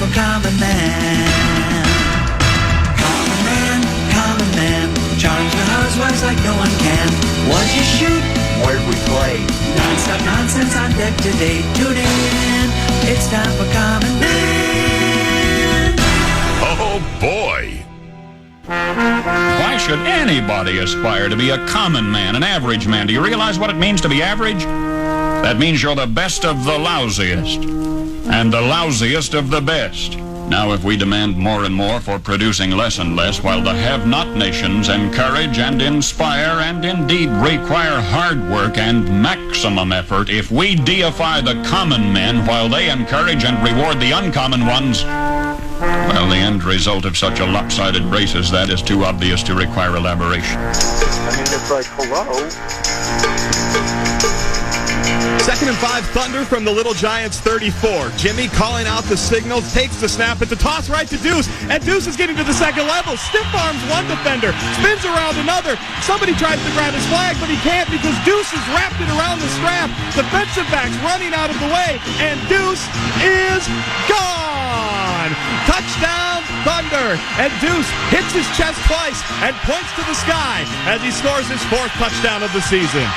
for Common Man. Common man, charms the housewives like no one can. What'd you shoot? Where'd we play? Non-stop nonsense on deck today. Tune in, it's time for Common Man. Oh boy! Why should anybody aspire to be a common man, an average man? Do you realize what it means to be average? That means you're the best of the lousiest, and the lousiest of the best. Now, if we demand more and more for producing less and less, while the have-not nations encourage and inspire and indeed require hard work and maximum effort, if we deify the common men while they encourage and reward the uncommon ones, well, the end result of such a lopsided race as that is too obvious to require elaboration. I mean, it's like, hello. 2nd and 5, Thunder from the Little Giants 34. Jimmy calling out the signal, takes the snap, it's a toss right to Deuce, and Deuce is getting to the second level. Stiff arms one defender, spins around another. Somebody tries to grab his flag, but he can't because Deuce is wrapped it around the strap. Defensive backs running out of the way, and Deuce is gone. Touchdown, Thunder, and Deuce hits his chest twice and points to the sky as he scores his 4th touchdown of the season.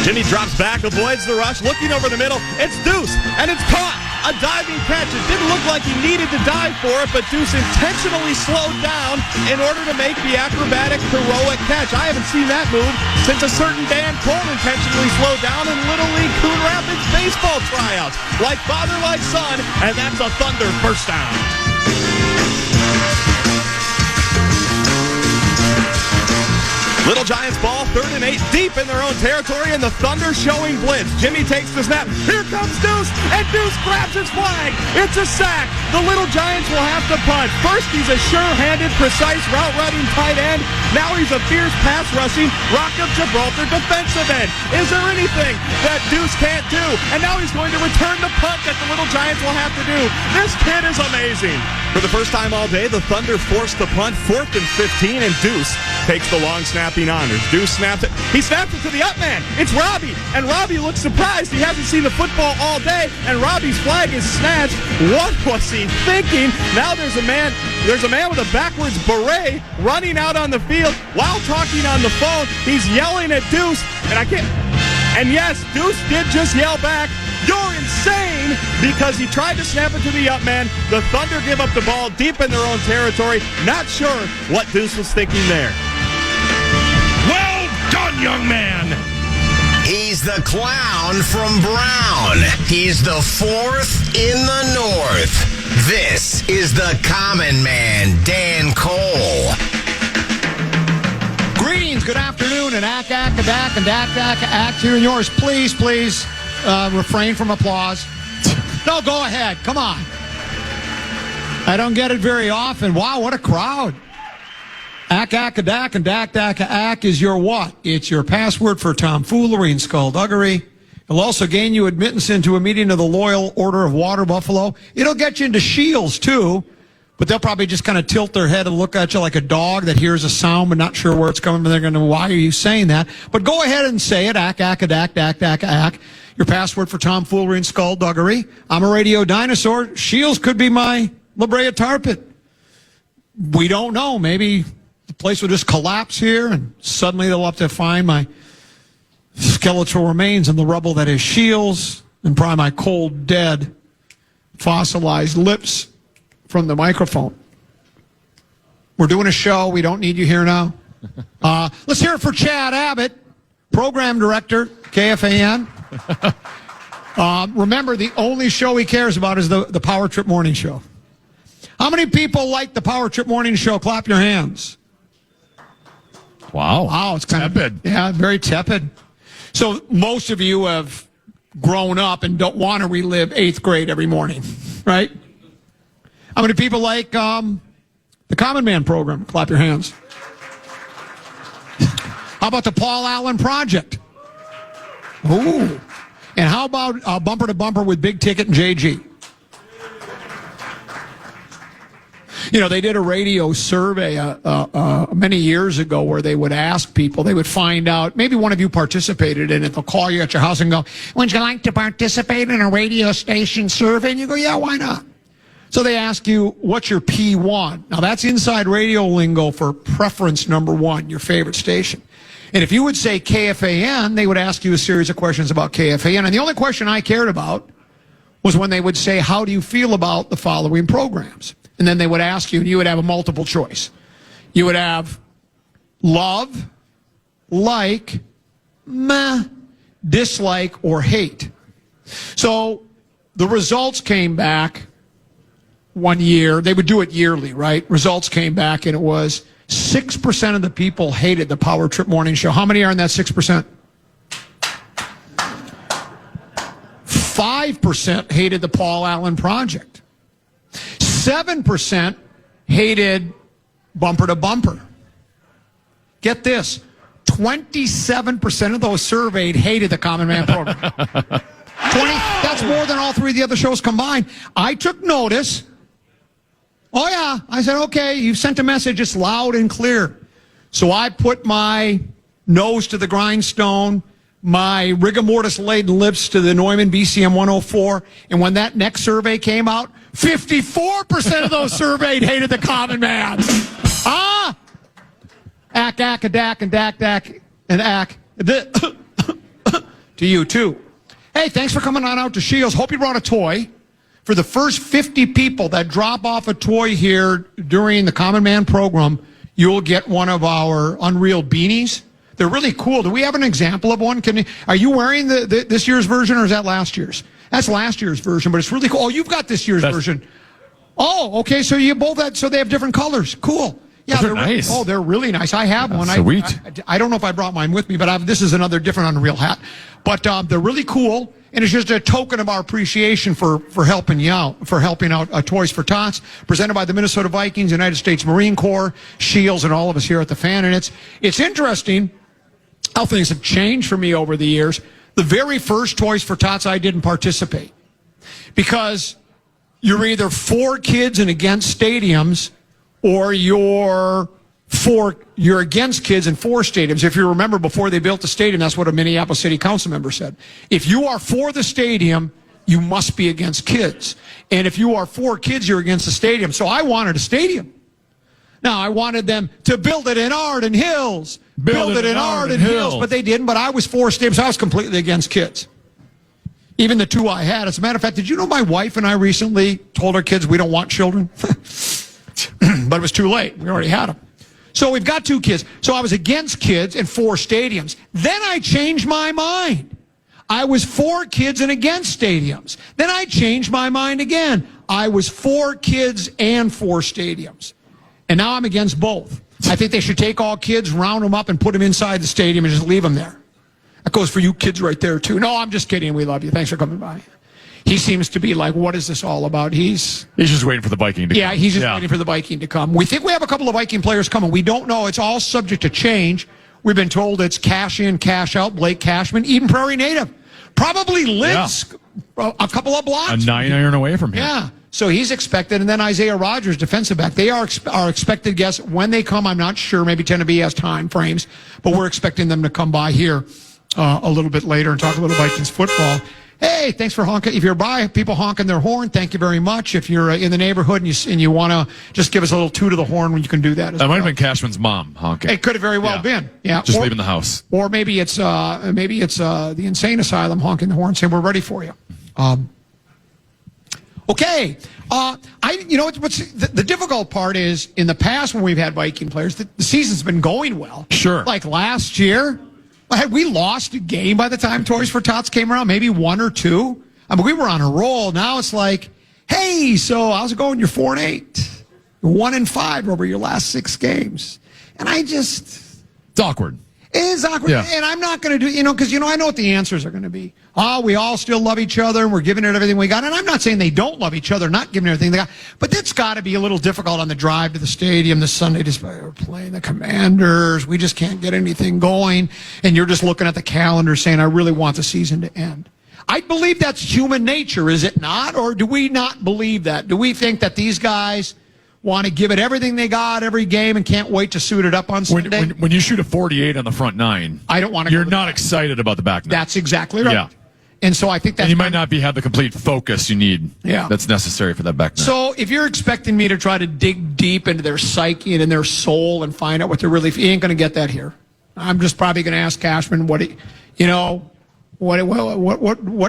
Jimmy drops back, avoids the rush, looking over the middle. It's Deuce, and it's caught. A diving catch. It didn't look like he needed to dive for it, but Deuce intentionally slowed down in order to make the acrobatic, heroic catch. I haven't seen that move since a certain Dan Cole intentionally slowed down in Little League Coon Rapids baseball tryouts. Like father, like son, and that's a Thunder first down. Little Giants ball, 3rd and 8, deep in their own territory, and the Thunder showing blitz. Jimmy takes the snap. Here comes Deuce, and Deuce grabs his flag. It's a sack. The Little Giants will have to punt. First, he's a sure-handed, precise route-running tight end. Now he's a fierce pass-rushing, Rock of Gibraltar defensive end. Is there anything that Deuce can't do? And now he's going to return the punt that the Little Giants will have to do. This kid is amazing. For the first time all day, the Thunder forced the punt, 4th and 15, and Deuce takes the long snapping honors. Deuce snaps it. He snaps it to the up man. It's Robbie, and Robbie looks surprised. He hasn't seen the football all day, and Robbie's flag is snatched. What was he thinking? Now there's a man with a backwards beret running out on the field while talking on the phone. He's yelling at Deuce, and yes, Deuce did just yell back, "You're insane," because he tried to snap it to the up man. The Thunder give up the ball deep in their own territory. Not sure what Deuce was thinking there. Well done, young man! He's the clown from Brown. He's the 4th in the North. This is the Common Man, Dan Cole. Greetings, good afternoon, and ack, here and yours. Please, refrain from applause. No, go ahead. Come on. I don't get it very often. Wow, what a crowd. Ack, and ack is your what? It's your password for tomfoolery and skullduggery. It'll also gain you admittance into a meeting of the Loyal Order of Water Buffalo. It'll get you into Shields, too. But they'll probably just kind of tilt their head and look at you like a dog that hears a sound but not sure where it's coming from. They're going to, why are you saying that? But go ahead and say it. Ack. Your password for tomfoolery and skullduggery. I'm a radio dinosaur. Shields could be my La Brea Tar Pit. We don't know. Maybe the place will just collapse here and suddenly they'll have to find my skeletal remains in the rubble that is Shields and probably my cold, dead, fossilized lips from the microphone. We're doing a show. We don't need you here now. Let's hear it for Chad Abbott, program director, KFAN. Remember, the only show he cares about is the Power Trip Morning Show. How many people like the Power Trip Morning Show? Clap your hands. Wow, it's kind of tepid. Yeah, very tepid. So most of you have grown up and don't want to relive 8th grade every morning, right? How many people like the Common Man program? Clap your hands. How about the Paul Allen Project? Ooh. And how about Bumper to Bumper with Big Ticket and JG? They did a radio survey many years ago where they would ask people, they would find out, maybe one of you participated in it. They'll call you at your house and go, would you like to participate in a radio station survey? And you go, yeah, why not? So they ask you, what's your P1? Now, that's inside radio lingo for preference number 1, your favorite station. And if you would say KFAN, they would ask you a series of questions about KFAN. And the only question I cared about was when they would say, how do you feel about the following programs? And then they would ask you, and you would have a multiple choice. You would have love, like, meh, dislike, or hate. So the results came back one year. They would do it yearly, right? Results came back, and it was 6% of the people hated the Power Trip Morning Show. How many are in that 6%? 5% hated the Paul Allen Project. 7% hated Bumper to Bumper. Get this, 27% of those surveyed hated the Common Man program. That's more than all 3 of the other shows combined. I took notice. Oh, yeah. I said, okay, you've sent a message. It's loud and clear. So I put my nose to the grindstone, my rigor mortis laden lips to the Neumann BCM 104. And when that next survey came out, 54% of those surveyed hated the Common Man. Ack, a dack, and dack, and ack. To you, too. Hey, thanks for coming on out to Shields. Hope you brought a toy. For the first 50 people that drop off a toy here during the Common Man program, you'll get one of our Unreal beanies. They're really cool. Do we have an example of one? Are you wearing this year's version, or is that last year's? That's last year's version, but it's really cool. Oh, you've got this year's version. Oh, okay. So you both had, so they have different colors. Cool. Yeah, they're nice. Oh, they're really nice. I have one. Sweet. I don't know if I brought mine with me, but this is another different Unreal hat. But they're really cool, and it's just a token of our appreciation for helping you out, for helping out Toys for Tots, presented by the Minnesota Vikings, United States Marine Corps, Shields, and all of us here at the Fan. And it's interesting how things have changed for me over the years. The very first Toys for Tots, I didn't participate because you're either for kids and against stadiums, or you're against kids in 4 stadiums. If you remember, before they built the stadium, that's what a Minneapolis City Council member said. If you are for the stadium, you must be against kids. And if you are for kids, you're against the stadium. So I wanted a stadium. Now, I wanted them to build it in Arden Hills. Build it in Arden Hills. But they didn't. But I was for stadiums. I was completely against kids. Even the 2 I had. As a matter of fact, did you know my wife and I recently told our kids we don't want children? But it was too late. We already had them. So we've got 2 kids. So I was against kids and for stadiums. Then I changed my mind. I was for kids and against stadiums. Then I changed my mind again. I was for kids and for stadiums. And now I'm against both. I think they should take all kids, round them up, and put them inside the stadium and just leave them there. That goes for you kids right there, too. No, I'm just kidding. We love you. Thanks for coming by. He seems to be like, what is this all about? He's just waiting for the Viking to come. Yeah, he's just waiting for the Viking to come. We think we have a couple of Viking players coming. We don't know. It's all subject to change. We've been told it's cash in, cash out. Blake Cashman, Eden Prairie native. Probably lives a couple of blocks. A 9-iron away from him. Yeah. So he's expected. And then Isaiah Rodgers, defensive back. They are expected guests. When they come, I'm not sure. Maybe Tennessee has time frames. But we're expecting them to come by here a little bit later and talk a little Vikings football. Hey, thanks for honking. If you're by, people honking their horn, thank you very much. If you're in the neighborhood and you want to just give us a little toot of the horn, you can do that as well. That might have been Cashman's mom honking. It could have very well been. Yeah. Just leaving the house. Or maybe it's the insane asylum honking the horn saying, we're ready for you. Okay. What's the difficult part is, in the past when we've had Viking players, the season's been going well. Sure. Like last year, had we lost a game by the time Toys for Tots came around? Maybe 1 or 2. I mean, we were on a roll. Now it's like, hey, so how's it going? You're 4-8. You're 1-5 over your last 6 games. And it's awkward. It is awkward. Yeah. And I'm not going to do, because, I know what the answers are going to be. Oh, we all still love each other, and we're giving it everything we got. And I'm not saying they don't love each other, not giving everything they got. But that's got to be a little difficult on the drive to the stadium this Sunday. We're playing the Commanders. We just can't get anything going. And you're just looking at the calendar saying, I really want the season to end. I believe that's human nature, is it not? Or do we not believe that? Do we think that these guys want to give it everything they got every game and can't wait to suit it up on Sunday. When you shoot a 48 on the front nine, I don't want to. You're not excited about the back nine. That's exactly right. Yeah. And so I think that you might not have the complete focus you need. Yeah. That's necessary for that back nine. So if you're expecting me to try to dig deep into their psyche and in their soul and find out what they're really, you ain't going to get that here. I'm just probably going to ask Cashman what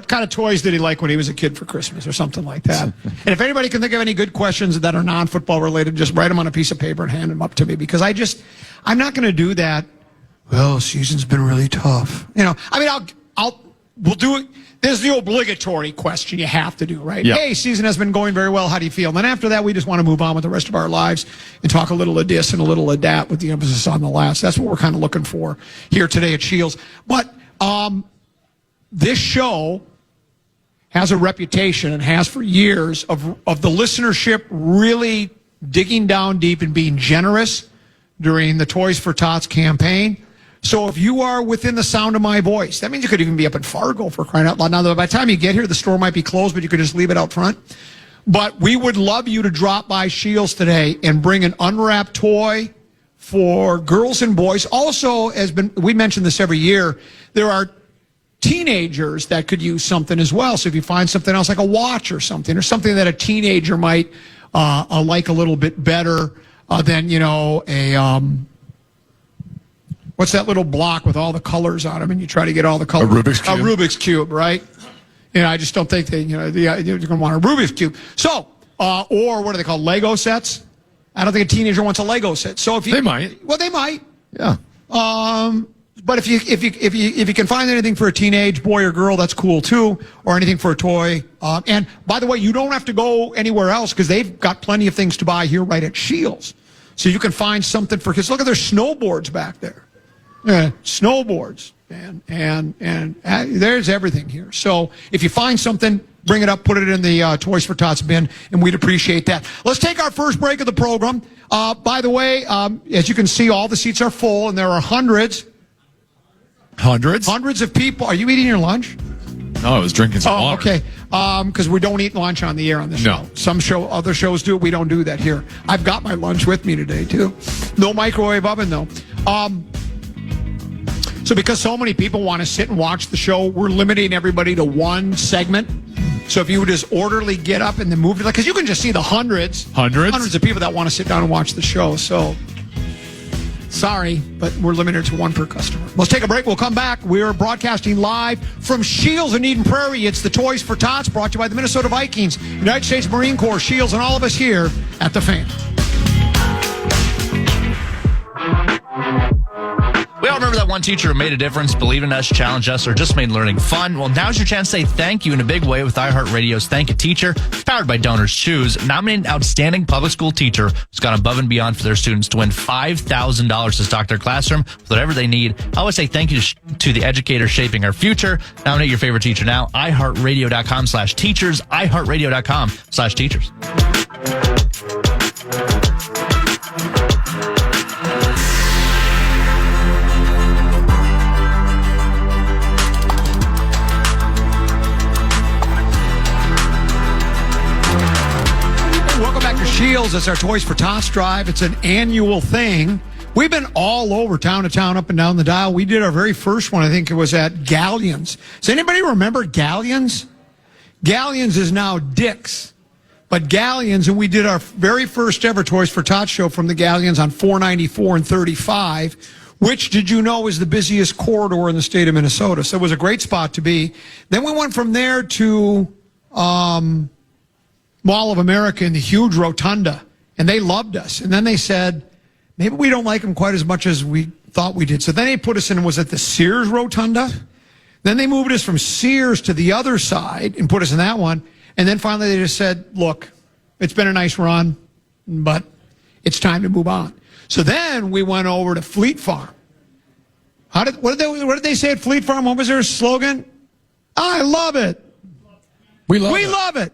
kind of toys did he like when he was a kid for Christmas or something like that. And if anybody can think of any good questions that are non-football related, just write them on a piece of paper and hand them up to me, because I'm not going to do that. Well, season's been really tough. We'll do it. There's the obligatory question you have to do, right? Yep. Hey, season has been going very well. How do you feel? And then after that, we just want to move on with the rest of our lives and talk a little of this and a little of that with the emphasis on the last. That's what we're kind of looking for here today at Shields. But this show has a reputation and has for years of the listenership really digging down deep and being generous during the Toys for Tots campaign. So if you are within the sound of my voice, that means you could even be up in Fargo, for crying out loud. Now, by the time you get here, the store might be closed, but you could just leave it out front. But we would love you to drop by Shields today and bring an unwrapped toy for girls and boys. Also, we mention this every year, there are teenagers that could use something as well. So if you find something else like a watch or something that a teenager might like a little bit better than, what's that little block with all the colors on them, and you try to get all the colors? A Rubik's Cube. A Rubik's Cube, right? I just don't think that, you're going to want a Rubik's Cube. So, or what are they called, Lego sets? I don't think a teenager wants a Lego set. So if you, they might. Well, they might. Yeah. But if you can find anything for a teenage boy or girl, that's cool too, or anything for a toy. And by the way, you don't have to go anywhere else because they've got plenty of things to buy here right at Shields. So you can find something for kids. Look at their snowboards back there. Yeah, snowboards, and there's everything here. So if you find something, bring it up, put it in the Toys for Tots bin, and we'd appreciate that. Let's take our first break of the program. By the way, as you can see, all the seats are full, and there are hundreds of people. Are you eating your lunch? No, I was drinking some water. Okay. Because we don't eat lunch on the air on the show. No. Other shows do. We don't do that here. I've got my lunch with me today too. No microwave oven though. So because so many people want to sit and watch the show, we're limiting everybody to one segment. So if you would just orderly get up and then move, because you can just see the hundreds of people that want to sit down and watch the show. So sorry, but we're limited to one per customer. Let's take a break. We'll come back. We're broadcasting live from Shields in Eden Prairie. It's the Toys for Tots, brought to you by the Minnesota Vikings, United States Marine Corps, Shields, and all of us here at the Fan. We all remember that one teacher who made a difference, believed in us, challenged us, or just made learning fun. Well, now's your chance to say thank you in a big way with iHeartRadio's Thank You Teacher, powered by Donors Choose. Nominate an outstanding public school teacher who's gone above and beyond for their students to win $5,000 to stock their classroom with whatever they need. I always say thank you to the educators shaping our future. Nominate your favorite teacher now. iHeartRadio.com/teachers. iHeartRadio.com/teachers. Shields, it's our Toys for Tots drive. It's an annual thing. We've been all over town to town, up and down the dial. We did our very first one, I think it was at Galleons. Does anybody remember Galleons? Galleons is now Dick's. But Galleons, and we did our very first ever Toys for Tots show from the Galleons on 494 and 35, which, did you know, is the busiest corridor in the state of Minnesota. So it was a great spot to be. Then we went from there to Mall of America in the huge rotunda, and they loved us. And then they said, maybe we don't like them quite as much as we thought we did. So then they put us in, was it the Sears rotunda? Then they moved us from Sears to the other side and put us in that one. And then finally they just said, look, it's been a nice run, but it's time to move on. So then we went over to Fleet Farm. What did they say at Fleet Farm? What was their slogan? I love it. We love it.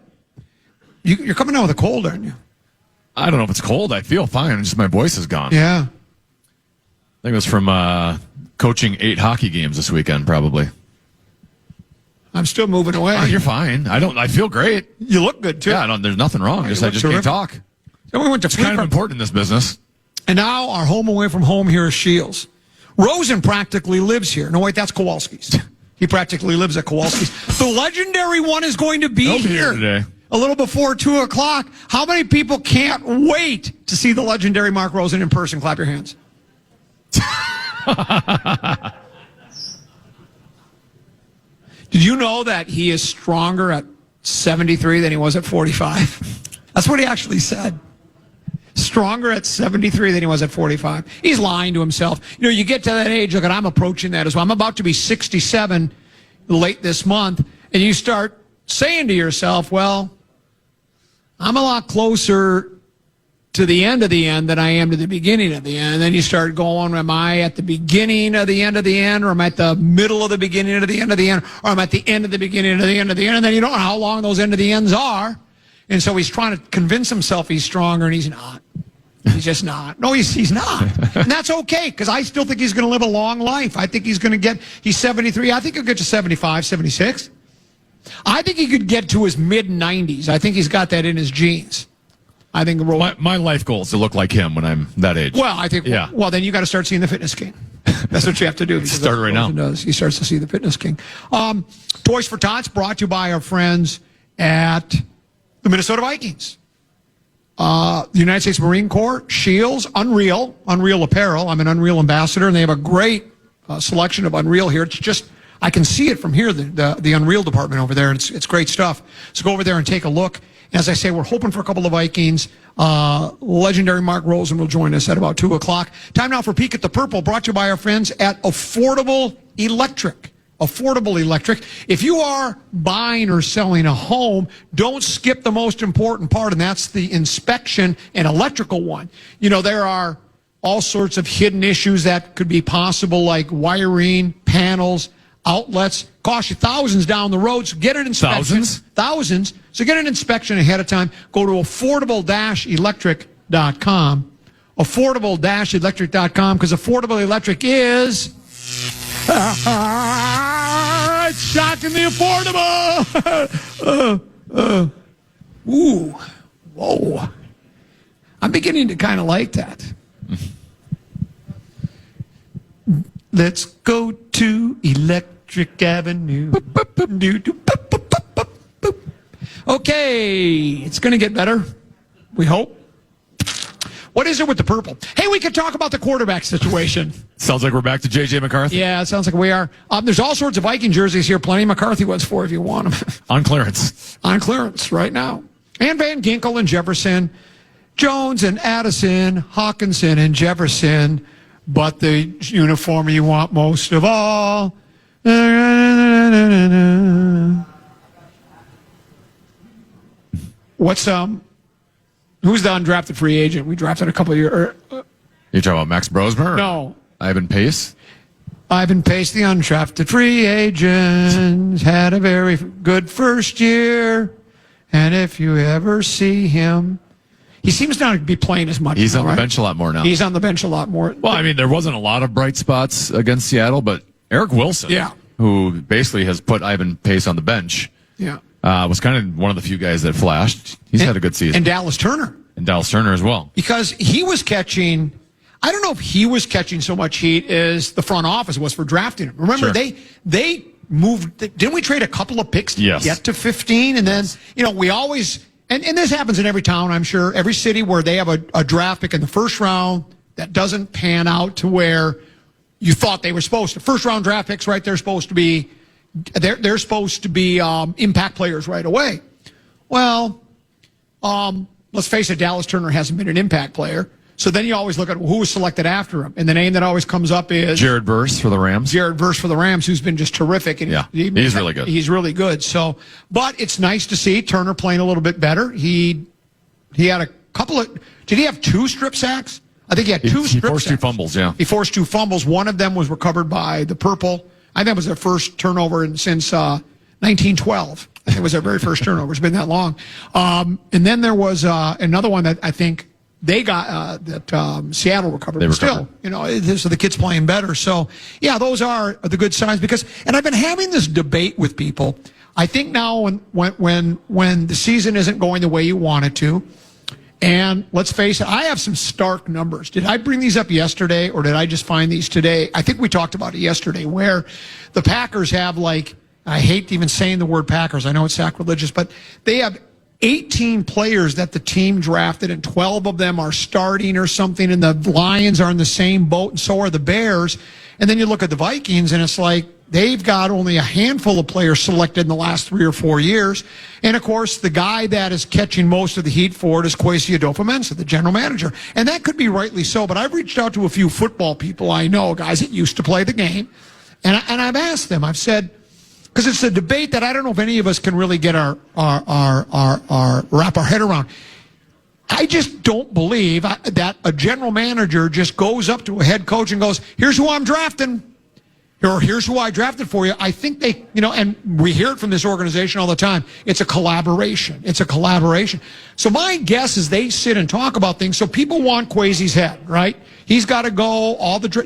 You're coming down with a cold, aren't you? I don't know if it's cold. I feel fine. Just my voice is gone. Yeah. I think it was from coaching 8 hockey games this weekend, probably. I'm still moving away. Oh, you're fine. I feel great. You look good, too. Yeah, there's nothing wrong. I just terrific. can't talk. Then we went to It's kind of important in this business. And now our home away from home here is Shields. Rosen practically lives here. No, wait, that's Kowalski's. He practically lives at Kowalski's. The legendary one is going to be here today. A little before 2 o'clock. How many people can't wait to see the legendary Mark Rosen in person? Clap your hands. Did you know that he is stronger at 73 than he was at 45? That's what he actually said. Stronger at 73 than he was at 45. He's lying to himself. You know, you get to that age, look, and I'm approaching that as well. I'm about to be 67 late this month, and you start saying to yourself, well, I'm a lot closer to the end of the end than I am to the beginning of the end. And then you start going, am I at the beginning of the end, or am I at the middle of the beginning of the end, or am I at the end of the beginning of the end of the end? And then you don't know how long those end of the ends are. And so he's trying to convince himself he's stronger, and he's not. He's just not. No, he's not. And that's okay, because I still think he's going to live a long life. I think he's going to get, he's 73. I think he'll get to 75, 76. I think he could get to his mid-90s. I think he's got that in his genes. I think my life goal is to look like him when I'm that age. Well, I think, yeah. Well, then you got to start seeing the Fitness King. That's what you have to do. Start right now. He starts to see the Fitness King. Toys for Tots brought to you by our friends at the Minnesota Vikings. The United States Marine Corps, Shields, Unreal Apparel. I'm an Unreal ambassador, and they have a great selection of Unreal here. It's just, I can see it from here, the Unreal department over there, and it's great stuff. So go over there and take a look. As I say, we're hoping for a couple of Vikings. Legendary Mark Rosen will join us at about 2 o'clock. Time now for Peek at the Purple, brought to you by our friends at Affordable Electric. Affordable Electric. If you are buying or selling a home, don't skip the most important part, and that's the inspection and electrical one. You know, there are all sorts of hidden issues that could be possible, like wiring, panels, outlets. Cost you thousands down the road, so get an inspection. Thousands. So get an inspection ahead of time. Go to affordable-electric.com. Affordable-electric.com, because Affordable Electric is... it's shockingly affordable. Ooh. Whoa. I'm beginning to kind of like that. Let's go to Electric Avenue. Okay, it's going to get better. We hope. What is it with the purple? Hey, we could talk about the quarterback situation. Sounds like we're back to J.J. McCarthy. Yeah, it sounds like we are. There's all sorts of Viking jerseys here. Plenty of McCarthy ones for if you want them. On clearance. On clearance right now. And Van Ginkel and Jefferson, Jones and Addison, Hawkinson and Jefferson. But the uniform you want most of all. What's who's the undrafted free agent? We drafted a couple of years. You talking about Max Brosmer? No. Ivan Pace? Ivan Pace, the undrafted free agent, had a very good first year. And if you ever see him, he seems not to be playing as much. He's on the bench a lot more now. He's on the bench a lot more. Well, I mean, there wasn't a lot of bright spots against Seattle, but Eric Wilson, who basically has put Ivan Pace on the bench, was kind of one of the few guys that flashed. He's had a good season. And Dallas Turner. And Dallas Turner as well. Because he was catching, I don't know if he was catching so much heat as the front office was for drafting him. Remember, they moved, didn't we trade a couple of picks to get to 15? And then, we always, and this happens in every town, I'm sure, every city where they have a draft pick in the first round that doesn't pan out to where you thought they were supposed to. First round draft picks, right, they're supposed to be impact players right away. Well, let's face it, Dallas Turner hasn't been an impact player. So then you always look at who was selected after him. And the name that always comes up is Jared Verse for the Rams. Who's been just terrific. And he's really good. He's really good. So, but it's nice to see Turner playing a little bit better. He had a couple of, did he have 2 strip sacks? I think he had 2 strip sacks. He forced 2 fumbles, yeah. He forced 2 fumbles. One of them was recovered by the Purple. I think it was their first turnover since 1912. It was their very first turnover. It's been that long. And then there was another one that I think they got that Seattle recovered. They recovered. Still, so the kid's playing better. So, yeah, those are the good signs. And I've been having this debate with people. I think now when the season isn't going the way you want it to, And let's face it, I have some stark numbers. Did I bring these up yesterday, or did I just find these today? I think we talked about it yesterday, where the Packers have, like, I hate even saying the word Packers. I know it's sacrilegious, but they have 18 players that the team drafted, and 12 of them are starting or something, and the Lions are in the same boat, and so are the Bears. And then you look at the Vikings, and it's like they've got only a handful of players selected in the last 3 or 4 years. And, of course, the guy that is catching most of the heat for it is Kwesi Adolfo-Mensah, the general manager. And that could be rightly so, but I've reached out to a few football people I know, guys that used to play the game, and I've asked them, I've said, because it's a debate that I don't know if any of us can really get our wrap our head around. I just don't believe that a general manager just goes up to a head coach and goes, here's who I'm drafting, or here's who I drafted for you. I think they, and we hear it from this organization all the time. It's a collaboration. It's a collaboration. So my guess is they sit and talk about things. So people want Kwesi's head, right? He's got to go.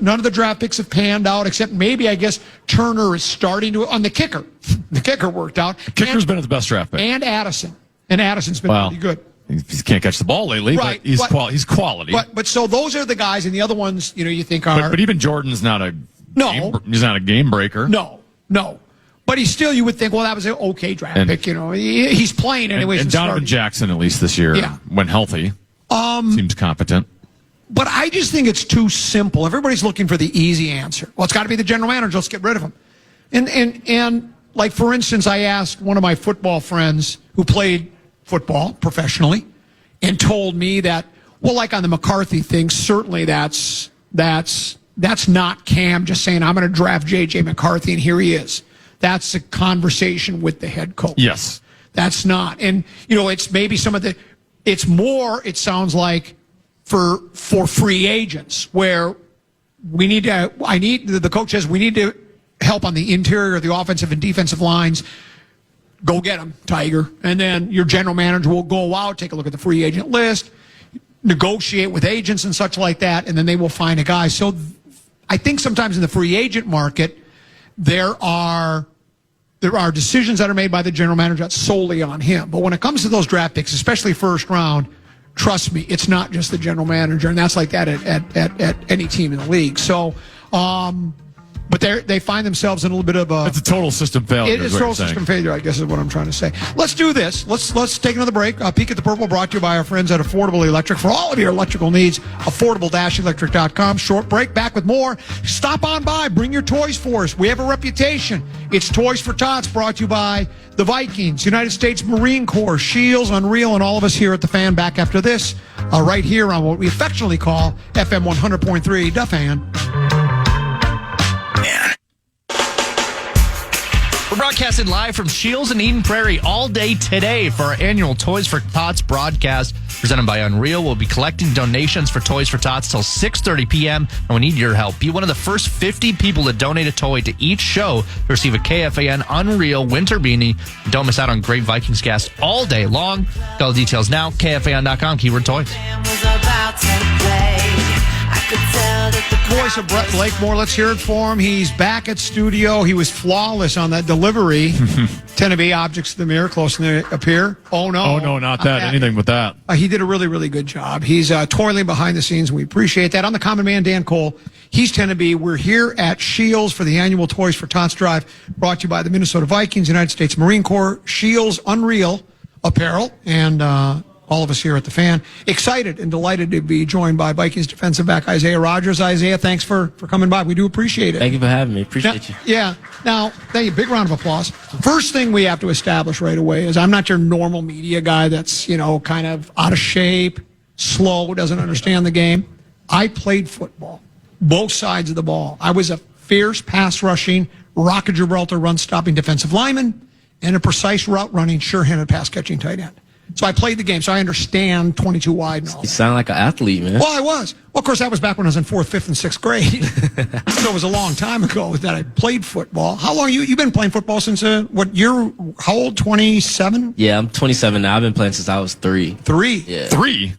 None of the draft picks have panned out, except maybe, I guess, Turner is starting to, on the kicker. The kicker worked out. Kicker's been his best draft pick. And Addison. And Addison's been pretty good. He can't catch the ball lately, right, but he's quality. But so those are the guys, and the other ones, you think are. But even Jordan's not a. No. He's not a game breaker. No. But he's still, you would think, well, that was an okay draft pick, He's playing anyways. And Donovan Jackson, at least this year, when healthy, seems competent. But I just think it's too simple. Everybody's looking for the easy answer. Well, it's got to be the general manager. Let's get rid of him. And like, for instance, I asked one of my football friends who played football professionally and told me that, well, like on the McCarthy thing, certainly that's not Cam just saying, I'm going to draft J.J. McCarthy, and here he is. That's a conversation with the head coach. Yes. That's not. And, it's maybe it's more, it sounds like, for free agents, where the coach says we need to help on the interior, the offensive and defensive lines. Go get them, Tiger. And then your general manager will go out, take a look at the free agent list, negotiate with agents and such like that, and then they will find a guy. So I think sometimes in the free agent market, there are decisions that are made by the general manager that's solely on him. But when it comes to those draft picks, especially first round, trust me, it's not just the general manager, and that's like that at any team in the league. So, but they find themselves in a little bit of a... It's a total system failure. It's a total system failure, I guess is what I'm trying to say. Let's do this. Let's take another break. Peek at the Purple, brought to you by our friends at Affordable Electric. For all of your electrical needs, affordable-electric.com. Short break, back with more. Stop on by. Bring your toys for us. We have a reputation. It's Toys for Tots, brought to you by the Vikings, United States Marine Corps, Shields, Unreal, and all of us here at the Fan. Back after this, right here on what we affectionately call FM 100.3, The Fan. We're broadcasting live from Shields and Eden Prairie all day today for our annual Toys for Tots broadcast presented by Unreal. We'll be collecting donations for Toys for Tots till 6:30 p.m. and we need your help. Be one of the first 50 people to donate a toy to each show to receive a KFAN Unreal winter beanie. Don't miss out on great Vikings gas all day long. Got all the details now. KFAN.com, keyword toy. Voice of Brett Blakemore. Let's hear it for him. He's back at studio. He was flawless on that delivery. 10 of 8 objects to the mirror, close to appear. Oh, no. Oh, no, not that. Anything but that. He did a really, really good job. He's toiling behind the scenes. We appreciate that. I'm the common man, Dan Cole. He's 10 to be. We're here at Shields for the annual Toys for Tots Drive, brought to you by the Minnesota Vikings, United States Marine Corps, Shields Unreal Apparel, and all of us here at the Fan. Excited and delighted to be joined by Vikings defensive back Isaiah Rodgers. Isaiah, thanks for coming by. We do appreciate it. Thank you for having me. Appreciate you. Yeah. Now, thank you. Big round of applause. First thing we have to establish right away is I'm not your normal media guy that's, kind of out of shape, slow, doesn't understand the game. I played football, both sides of the ball. I was a fierce pass rushing, Rock of Gibraltar run stopping defensive lineman and a precise route running, sure-handed pass catching tight end. So I played the game, so I understand 22 wide and all. You sound like an athlete, man. Well, I was. Well, of course, that was back when I was in 4th, 5th, and 6th grade. So it was a long time ago that I played football. How long you been playing football since, how old, 27? Yeah, I'm 27 now. I've been playing since I was 3. 3? Yeah. 3?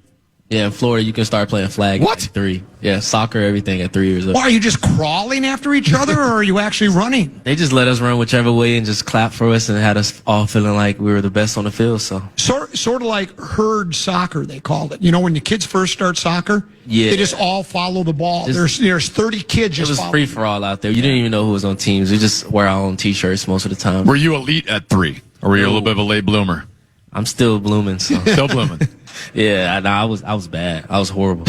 Yeah, in Florida, you can start playing flag What? at 3. Yeah, soccer, everything at 3 years old. Well, are you just crawling after each other, or are you actually running? They just let us run whichever way and just clap for us and had us all feeling like we were the best on the field. So Sort of like herd soccer, they called it. You know, when the kids first start soccer, Yeah. they just all follow the ball. There's 30 kids it just was follow. free for all out there. You didn't even know who was on teams. We just wear our own T-shirts most of the time. Were you elite at 3? Or were you a little bit of a late bloomer? I'm still blooming. So Still blooming. yeah, I was bad. I was horrible.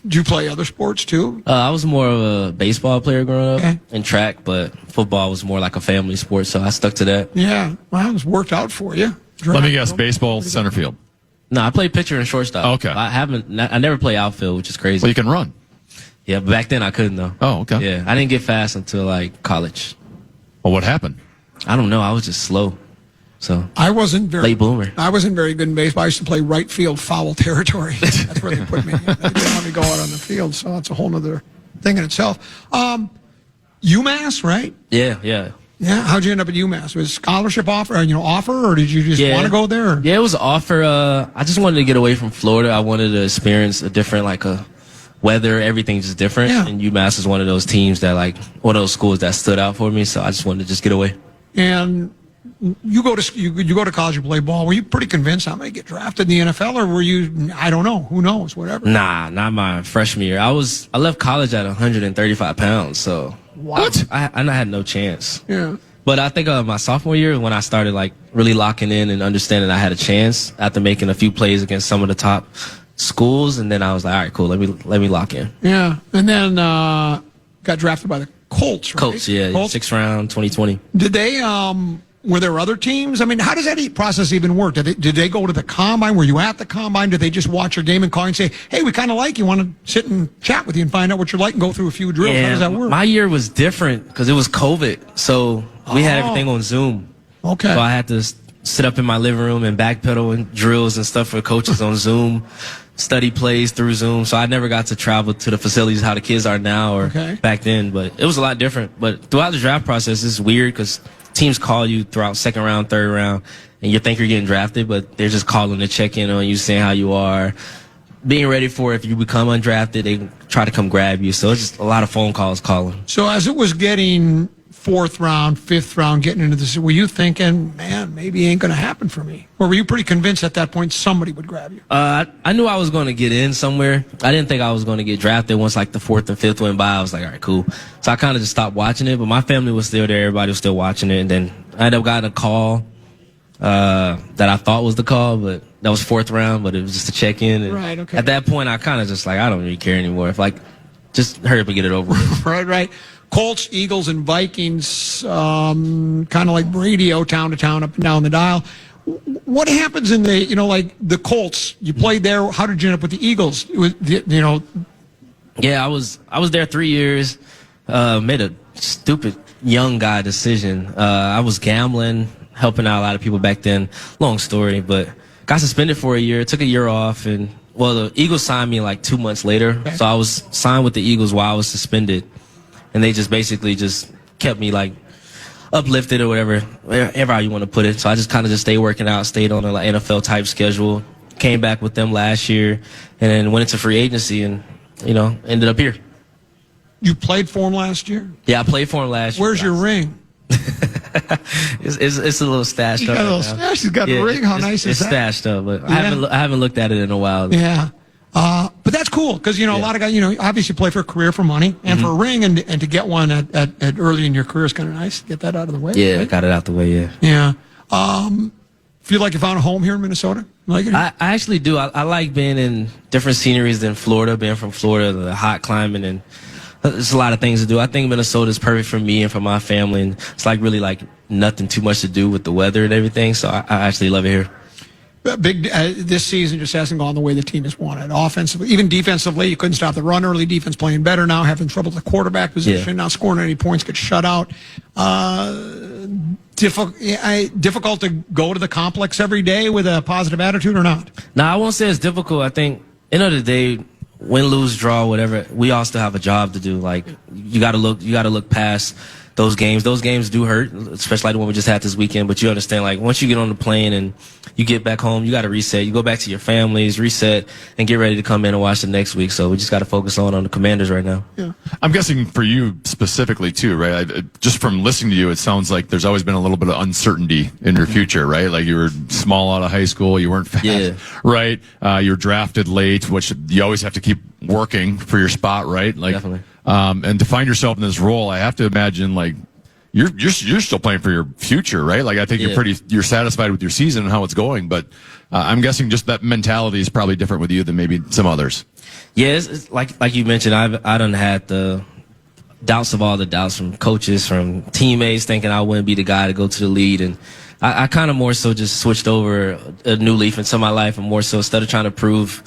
Did you play other sports too? I was more of a baseball player growing up Okay. and track, but football was more like a family sport, so I stuck to that. Yeah. Well, it's worked out for you. Let me guess, baseball, center field. No, I played pitcher and shortstop. Okay. I never play outfield, which is crazy. Well, you can run. Yeah, but back then I couldn't though. Oh, okay. Yeah, I didn't get fast until like college. Well, what happened? I don't know. I was just slow. So I wasn't very late bloomer. I wasn't very good in baseball. I used to play right field foul territory. That's where they put me. They didn't let me go out on the field, so that's a whole other thing in itself. UMass, right? Yeah. Yeah. How'd you end up at UMass? Was scholarship offer, or did you just want to go there? Or? Yeah, it was an offer. I just wanted to get away from Florida. I wanted to experience a different, weather. Everything's just different. Yeah. And UMass is one of those teams that, one of those schools that stood out for me. So I just wanted to just get away. And you go to college and play ball. Were you pretty convinced I'm going to get drafted in the NFL, or were you? I don't know. Who knows? Whatever. Nah, not my freshman year. I left college at 135 pounds. So What? I had no chance. Yeah. But I think my sophomore year when I started really locking in and understanding I had a chance after making a few plays against some of the top schools, and then I was like, all right, cool, let me lock in. Yeah. And then got drafted by the Colts. Right? Colts, yeah, Colts? 6th round, 2020. Did they? Were there other teams? I mean, how does that process even work? Did they go to the combine? Were you at the combine? Did they just watch your game and call you and say, "Hey, we kind of like you. Want to sit and chat with you and find out what you're like and go through a few drills"? Yeah, How does that work? my year was different because it was COVID, so we had everything on Zoom. Okay. So I had to sit up in my living room and backpedal and drills and stuff for coaches on Zoom, study plays through Zoom. So I never got to travel to the facilities how the kids are now or back then, but it was a lot different. But throughout the draft process, it's weird because teams call you throughout 2nd round, 3rd round, and you think you're getting drafted, but they're just calling to check in on you, saying how you are, being ready for if you become undrafted, they try to come grab you. So it's just a lot of phone calls calling. So as it was getting 4th round, 5th round, getting into this, were you thinking, man, maybe it ain't going to happen for me? Or were you pretty convinced at that point somebody would grab you? I knew I was going to get in somewhere. I didn't think I was going to get drafted. Once the 4th and 5th went by, I was like, all right, cool. So I kind of just stopped watching it, but my family was still there. Everybody was still watching it. And then I ended up getting a call that I thought was the call, but that was 4th round, but it was just to check in. And right, okay. At that point, I kind of just I don't really care anymore. If just hurry up and get it over with. Right. Colts, Eagles, and Vikings, kind of like radio, town to town, up and down the dial. What happens in the, the Colts? You played there. How did you end up with the Eagles? Yeah, I was there 3 years. Made a stupid young guy decision. I was gambling, helping out a lot of people back then. Long story, but got suspended for a year. Took a year off, and the Eagles signed me 2 months later. Okay. So I was signed with the Eagles while I was suspended. And they just basically just kept me uplifted or whatever you want to put it. So I just kind of just stayed working out, stayed on an NFL type schedule, came back with them last year, and then went into free agency and, ended up here. You played for them last year? Yeah, I played for them last year. Where's your ring? It's a little stashed up. You got a little stash. You got a ring. How nice is that? It's stashed up, but I haven't looked at it in a while. Yeah. But that's cool because, a lot of guys, obviously play for a career for money and for a ring and to get one at early in your career is kind of nice. Get that out of the way. Yeah, right? got it out the way, yeah. Yeah. Feel like you found a home here in Minnesota? Like it? I actually do. I like being in different sceneries than Florida, being from Florida, the hot climate, and there's a lot of things to do. I think Minnesota is perfect for me and for my family, and it's really nothing too much to do with the weather and everything, so I actually love it here. This season just hasn't gone the way the team has wanted. Offensively, even defensively, you couldn't stop the run early. Defense playing better now, having trouble at the quarterback position, not scoring any points, get shut out. Difficult to go to the complex every day with a positive attitude or not? No, I won't say it's difficult. I think, end of the day, win, lose, draw, whatever, we all still have a job to do. You got to look past those games. Those games do hurt, especially the one we just had this weekend. But you understand, once you get on the plane and you get back home, you got to reset. You go back to your families, reset, and get ready to come in and watch the next week. So we just got to focus on the Commanders right now. Yeah. I'm guessing for you specifically too, right? Just from listening to you, it sounds like there's always been a little bit of uncertainty in your future, right? Like you were small out of high school, you weren't fast, right? You were drafted late, which you always have to keep working for your spot, right? Like, definitely. And to find yourself in this role, I have to imagine like you're still playing for your future, right? Like I think you're satisfied with your season and how it's going, but I'm guessing just that mentality is probably different with you than maybe some others. Yeah, it's like you mentioned, I done had the doubts of all the doubts from coaches, from teammates, thinking I wouldn't be the guy to go to the lead, and I kind of more so just switched over a new leaf into my life, and more so instead of trying to prove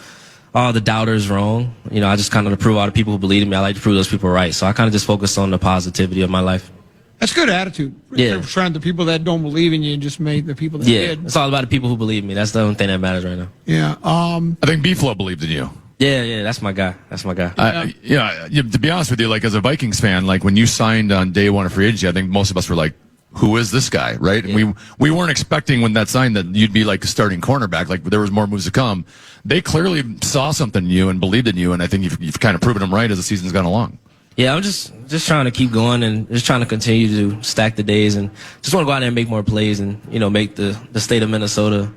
all the doubters wrong, I just kind of prove all the people who believe in me. I like to prove those people right, so I kind of just focus on the positivity of my life. That's good attitude. Yeah. Trying the people that don't believe in you and just made the people that did. It's all about the people who believe in me. That's the only thing that matters right now. Yeah. I think B-Flow believed in you. Yeah, that's my guy. To be honest with you, like as a Vikings fan, like when you signed on day one of free agency, I think most of us were like, who is this guy, right? Yeah. And we weren't expecting when that signed that you'd be like a starting cornerback, like there was more moves to come. They clearly saw something in you and believed in you, and I think you've kind of proven them right as the season's gone along. Yeah, I'm just trying to keep going and just trying to continue to stack the days and just want to go out there and make more plays and, make the state of Minnesota,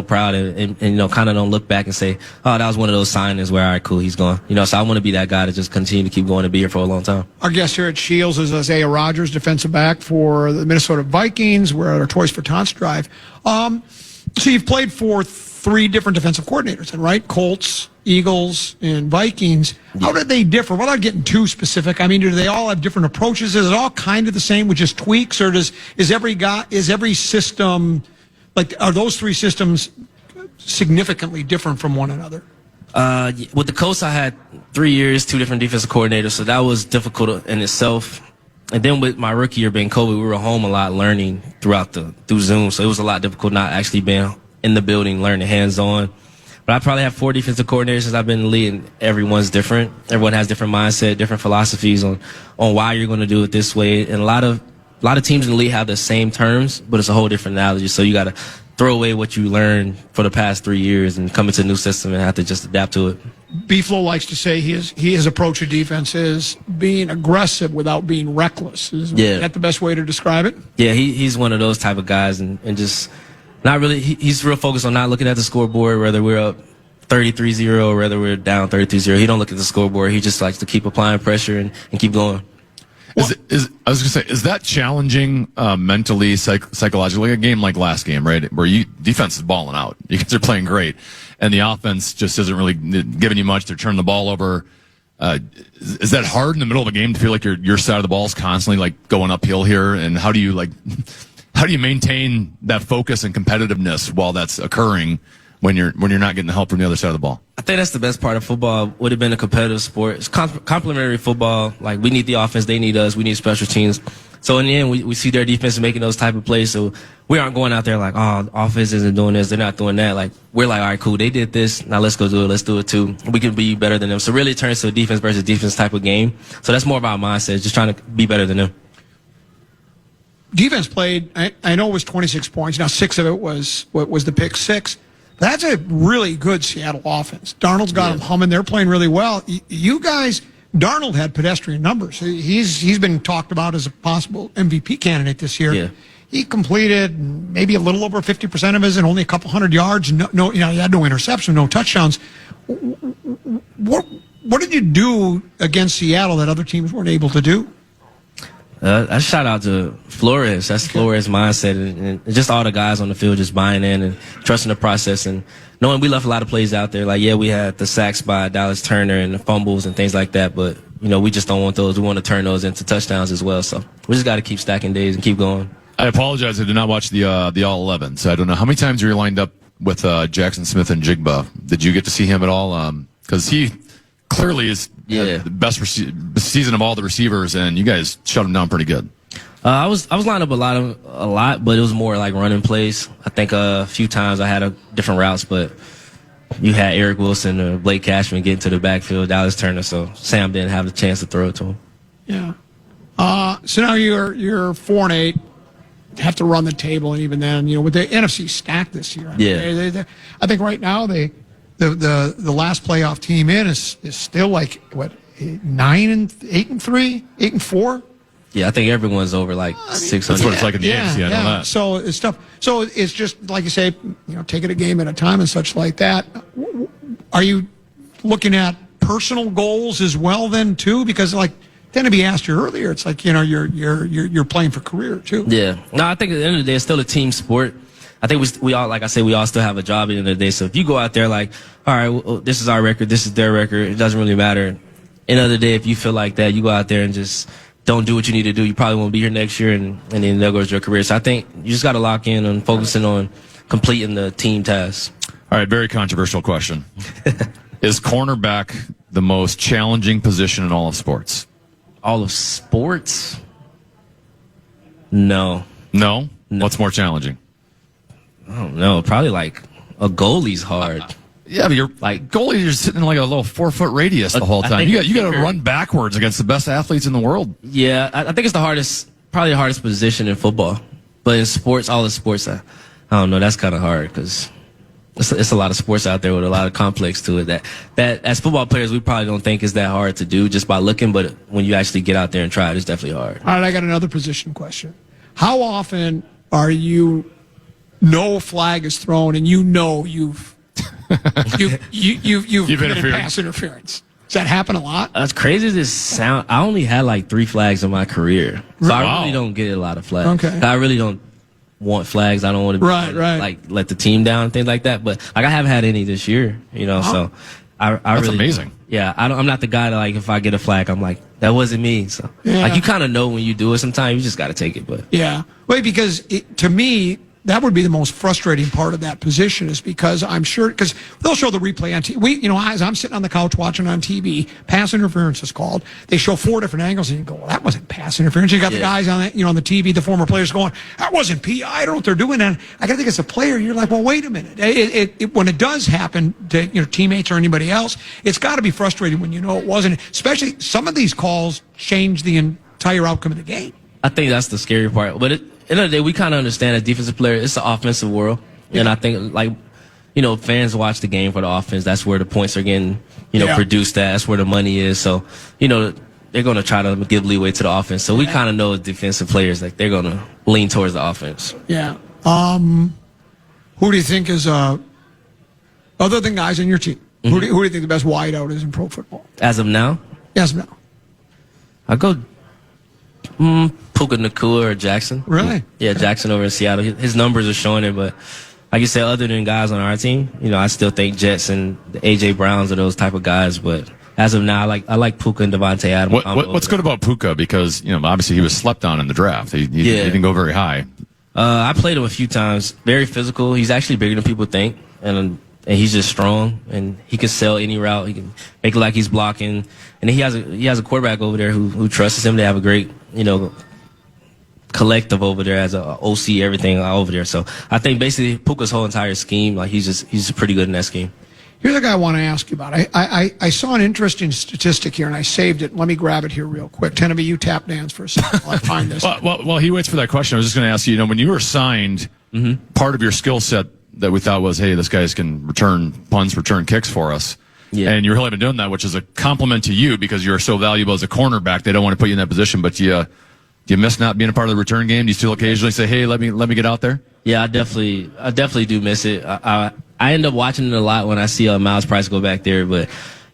proud and kind of don't look back and say, oh, that was one of those signings where, all right, cool, he's gone. So I want to be that guy to just continue to keep going and be here for a long time. Our guest here at Shields is Isaiah Rodgers, defensive back for the Minnesota Vikings. We're at our Toys for Tots drive. So you've played for 3 different defensive coordinators, right? Colts, Eagles, and Vikings. How did they differ? Without getting too specific, I mean, do they all have different approaches? Is it all kind of the same with just tweaks, or is every system, like, are those 3 systems significantly different from one another? With the Colts, I had 3 years, 2 different defensive coordinators, so that was difficult in itself. And then with my rookie year being COVID, we were home a lot learning through Zoom, so it was a lot difficult not actually being in the building, learning hands-on. But I probably have 4 defensive coordinators since I've been in the league, and everyone's different. Everyone has different mindset, different philosophies on why you're going to do it this way. And a lot of teams in the league have the same terms, but it's a whole different analogy. So you got to throw away what you learned for the past 3 years and come into a new system and have to just adapt to it. B-Flow likes to say his approach to defense is being aggressive without being reckless. Is that the best way to describe it? Yeah, he's one of those type of guys, and just not really. He's real focused on not looking at the scoreboard, whether we're up 33-0 or whether we're down 33-0. He don't look at the scoreboard. He just likes to keep applying pressure and keep going. I was going to say, is that challenging mentally, psychologically? A game like last game, right, where defense is balling out. You guys are playing great, and the offense just isn't really giving you much. They're turning the ball over. Is that hard in the middle of a game to feel like your side of the ball is constantly like going uphill here? And how do you maintain that focus and competitiveness while that's occurring when you're not getting the help from the other side of the ball? I think that's the best part of football. Would have been a competitive sport. It's complementary football. Like, we need the offense, they need us, we need special teams. So in the end, we see their defense making those type of plays. So we aren't going out there like, oh, the offense isn't doing this, they're not doing that. Like, we're like, all right, cool, they did this, now let's go do it. Let's do it too. We can be better than them. So really it turns to a defense versus defense type of game. So that's more of our mindset, just trying to be better than them. Defense played, I know it was 26 points. Now 6 of it was the pick 6. That's a really good Seattle offense. Darnold's got them humming. They're playing really well. You guys, Darnold had pedestrian numbers. He's been talked about as a possible MVP candidate this year. Yeah. He completed maybe a little over 50% of his and only a couple hundred yards. No, he had no interception, no touchdowns. What did you do against Seattle that other teams weren't able to do? I shout out to Flores. That's Flores' mindset, and just all the guys on the field just buying in and trusting the process and knowing we left a lot of plays out there. Like, yeah, we had the sacks by Dallas Turner and the fumbles and things like that, but we just don't want those. We want to turn those into touchdowns as well. So we just got to keep stacking days and keep going. I apologize. I did not watch the All 11, so I don't know how many times you were lined up with Jackson Smith and Jigba. Did you get to see him at all? Because he clearly is the best season of all the receivers, and you guys shut him down pretty good. I was lined up a lot, but it was more like running plays. I think a few times I had different routes, but you had Eric Wilson or Blake Cashman getting to the backfield, Dallas Turner, so Sam didn't have the chance to throw it to him. Yeah. So now you're 4-8. have to run the table, and even then, with the NFC stacked this year. I think right now the last playoff team in is still like what 9-8-3, 8-4. Yeah, I think everyone's over like 600. That's what it's like in the AFC. I know that. So it's tough. So it's just like you say, take it a game at a time and such like that. Are you looking at personal goals as well then too? Because like Denby asked you earlier, it's like you're playing for career too. Yeah. No, I think at the end of the day, it's still a team sport. I think we all, like I said, we all still have a job at the end of the day. So if you go out there like, all right, well, this is our record, this is their record, it doesn't really matter. End of the day, if you feel like that, you go out there and just don't do what you need to do. You probably won't be here next year, and then there goes your career. So I think you just got to lock in on focusing on completing the team tasks. All right, very controversial question. Is cornerback the most challenging position in all of sports? All of sports? No. No? What's more challenging? I don't know. Probably like a goalie's hard. Yeah, but you're like goalie. You're sitting in like a little 4-foot radius the whole time. You got to run backwards against the best athletes in the world. Yeah, I think it's probably the hardest position in football. But in sports, all the sports, I don't know. That's kind of hard because it's a lot of sports out there with a lot of complex to it. That as football players, we probably don't think is that hard to do just by looking. But when you actually get out there and try it, it's definitely hard. All right, I got another position question. How often are you? No flag is thrown, and you've been in pass interference. Does that happen a lot? As crazy as this sound, I only had like 3 flags in my career, so I really don't get a lot of flags. Okay. I really don't want flags. I don't want to like let the team down and things like that. But like I haven't had any this year, So I That's really, amazing. Yeah, I'm not the guy that like if I get a flag, I'm like that wasn't me. So like you kind of know when you do it. Sometimes you just got to take it. But because to me. That would be the most frustrating part of that position is because I'm sure, because they'll show the replay on TV. As I'm sitting on the couch watching on TV, pass interference is called. They show 4 different angles and you go, well, that wasn't pass interference. You got the guys on that, on the TV, the former players going, that wasn't PI. I don't know what they're doing. And I got to think as a player, you're like, well, wait a minute. When it does happen to teammates or anybody else, it's got to be frustrating when it wasn't. Especially some of these calls change the entire outcome of the game. I think that's the scary part. But end of the day, we kind of understand as defensive players, it's the offensive world. And I think, fans watch the game for the offense. That's where the points are getting, produced at. That's where the money is. So, they're going to try to give leeway to the offense. So we kind of know as defensive players, like, they're going to lean towards the offense. Yeah. Who do you think is, other than guys on your team, who do you think the best wideout is in pro football? As of now? As of now. I go Puka Nacua or Jackson. Really? Yeah, Jackson over in Seattle. His numbers are showing it, but like you said, other than guys on our team, I still think Jets and the A.J. Browns are those type of guys. But as of now, I like Puka and Devontae Adams. What's good about Puka? Because, obviously he was slept on in the draft. He didn't go very high. I played him a few times. Very physical. He's actually bigger than people think. And he's just strong, and he can sell any route. He can make it like he's blocking, and he has a quarterback over there who trusts him. They have a great collective over there as a OC, everything over there. So I think basically Puka's whole entire scheme, he's pretty good in that scheme. Here's a guy I want to ask you about. I saw an interesting statistic here, and I saved it. Let me grab it here real quick. Tenby, you tap dance for a second while I find this. Well, he waits for that question. I was just going to ask you, when you were signed, part of your skill set that we thought was, hey, this guy's can return punts, return kicks for us. Yeah. And you're really been doing that, which is a compliment to you because you're so valuable as a cornerback. They don't want to put you in that position, but do you miss not being a part of the return game? Do you still occasionally say, hey, let me get out there? Yeah, I definitely do miss it. I end up watching it a lot when I see Miles Price go back there, but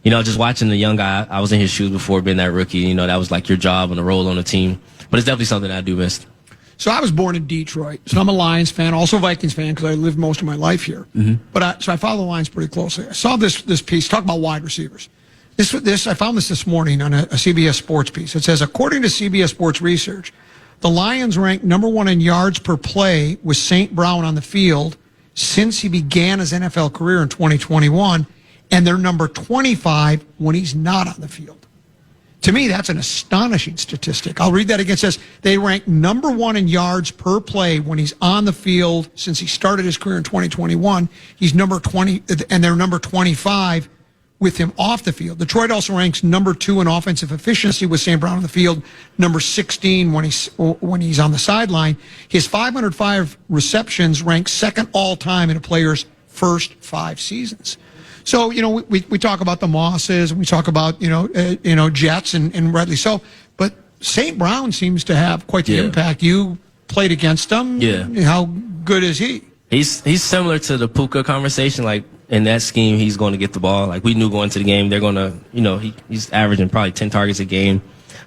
just watching the young guy, I was in his shoes before being that rookie. That was like your job and a role on the team. But it's definitely something I do miss. So I was born in Detroit, so I'm a Lions fan, also a Vikings fan because I lived most of my life here. But so I follow the Lions pretty closely. I saw this piece talk about wide receivers. I found this morning on a CBS Sports piece. It says, according to CBS Sports research, the Lions ranked number 1 in yards per play with St. Brown on the field since he began his NFL career in 2021, and they're number 25 when he's not on the field. To me, that's an astonishing statistic. I'll read that again. It says they rank number 1 in yards per play when he's on the field since he started his career in 2021. He's number 20, and they're number 25 with him off the field. Detroit also ranks number 2 in offensive efficiency with St. Brown on the field, number 16 when he's on the sideline. His 505 receptions rank second all time in a player's first 5 seasons. So, we talk about the Mosses, and we talk about, Jets, and rightly so. But St. Brown seems to have quite the impact. You played against him. Yeah. How good is he? He's similar to the Puka conversation. Like, in that scheme, he's going to get the ball. Like, we knew going to the game, they're going to, he's averaging probably 10 targets a game.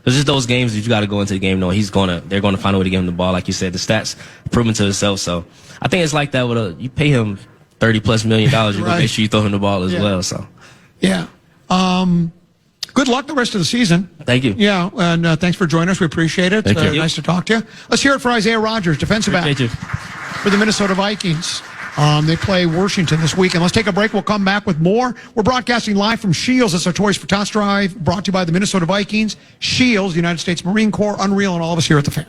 There's just those games that you got to go into the game knowing they're going to find a way to give him the ball. Like you said, the stats proven to itself. So I think it's like that with you pay him $30+ million, you're going to make sure you throw him the ball as well. So, yeah. Good luck the rest of the season. Thank you. Yeah, and thanks for joining us. We appreciate it. Thank you. Nice to talk to you. Let's hear it for Isaiah Rodgers, defensive back Thank you. for the Minnesota Vikings. They play Washington this weekend. Let's take a break. We'll come back with more. We're broadcasting live from Shields. It's our Toys for Tots Drive, brought to you by the Minnesota Vikings, Shields, United States Marine Corps, Unreal, and all of us here at the Fan.